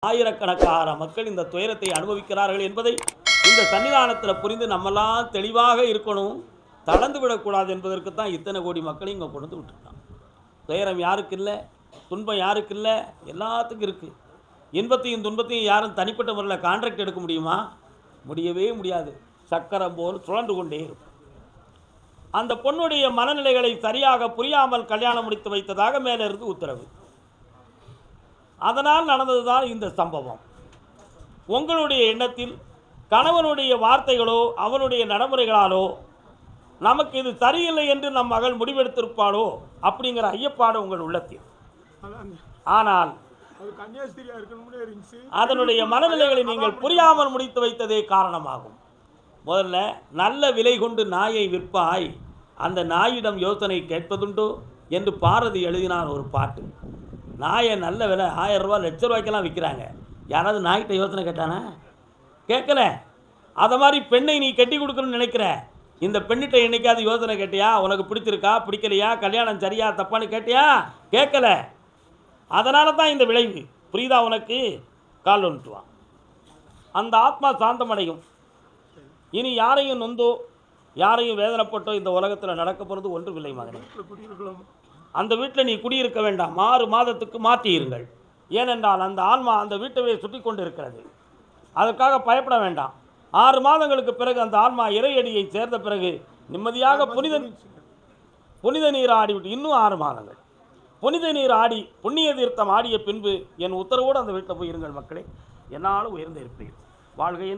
ஆயிரக்கணக்கான மக்கள் இந்த துயரத்தை அனுபவிக்கிறார்கள் என்பதை இந்த சன்னிதானத்தில் புரிந்து நம்மெல்லாம் தெளிவாக இருக்கணும், தளர்ந்து விடக்கூடாது என்பதற்கு தான் இத்தனை கோடி மக்களையும் இங்கே கொண்டு விட்டுருக்காங்க. துயரம் யாருக்கு இல்லை, துன்பம் யாருக்கு இல்லை, எல்லாத்துக்கும் இருக்குது. இன்பத்தையும் துன்பத்தையும் யாரும் தனிப்பட்ட முறையில் கான்ட்ராக்ட் எடுக்க முடியுமா? முடியவே முடியாது. சக்கரம் போல் சுழன்று கொண்டே இருக்கும். அந்த பொண்ணுடைய மனநிலைகளை சரியாக புரியாமல் கல்யாணம் முடித்து வைத்ததாக மேலே இருந்து உத்தரவு. அதனால் நடந்ததுதான் இந்த சம்பவம். உங்களுடைய எண்ணத்தில் கணவனுடைய வார்த்தைகளோ அவனுடைய நடைமுறைகளாலோ நமக்கு இது சரியில்லை என்று நம் மகள் முடிவெடுத்திருப்பாளோ அப்படிங்கிற ஐயப்பாடு உங்கள் உள்ளத்தில். ஆனால் அதனுடைய மனநிலைகளை நீங்கள் புரியாமல் முடித்து வைத்ததே காரணமாகும். முதல்ல நல்ல விலை கொண்டு நாயை விற்பாய், அந்த நாயிடம் யோசனை கேட்பதுண்டோ என்று பாரதி எழுதினார் ஒரு பாட்டு. நாயை நல்ல விலை 1000 ரூபா லட்ச ரூபாய்க்கெல்லாம் விற்கிறாங்க. யாராவது நாய்கிட்ட யோசனை கேட்டானா? கேட்கல. அதை மாதிரி பெண்ணை நீ கட்டி கொடுக்கணும்னு நினைக்கிற, இந்த பெண்ணிட்ட என்னைக்காவது யோசனை கேட்டியா? உனக்கு பிடிச்சிருக்கா பிடிக்கலையா, கல்யாணம் சரியா தப்பான்னு கேட்டியா? கேட்கல. அதனால தான் இந்த விளைவு. புரியுதா உனக்கு? கால் ஒன்றுவான். அந்த ஆத்மா சாந்தமடையும். இனி யாரையும் நொந்தோ யாரையும் வேதனைப்பட்டோ இந்த உலகத்தில் நடக்க போகிறது ஒன்றுமில்லை மகனே. அந்த வீட்டில் நீ குடியிருக்க வேண்டாம். 6 மாதத்துக்கு மாற்றியிருங்கள். ஏனென்றால் அந்த ஆன்மா அந்த வீட்டவே சுற்றி கொண்டு இருக்கிறது. அதற்காக பயப்பட வேண்டாம். 6 மாதங்களுக்கு பிறகு அந்த ஆன்மா இறையடியை சேர்ந்த பிறகு நிம்மதியாக புனித நீர் ஆடிவிட்டு இன்னும் 6 மாதங்கள் புனித நீர் ஆடி புண்ணிய தீர்த்தம் ஆடிய பின்பு என் உத்தரவோடு அந்த வீட்டில் போய் இருங்கள் மக்களே. என்னால் உயர்ந்து இருப்பீர்கள். வாழ்கையின்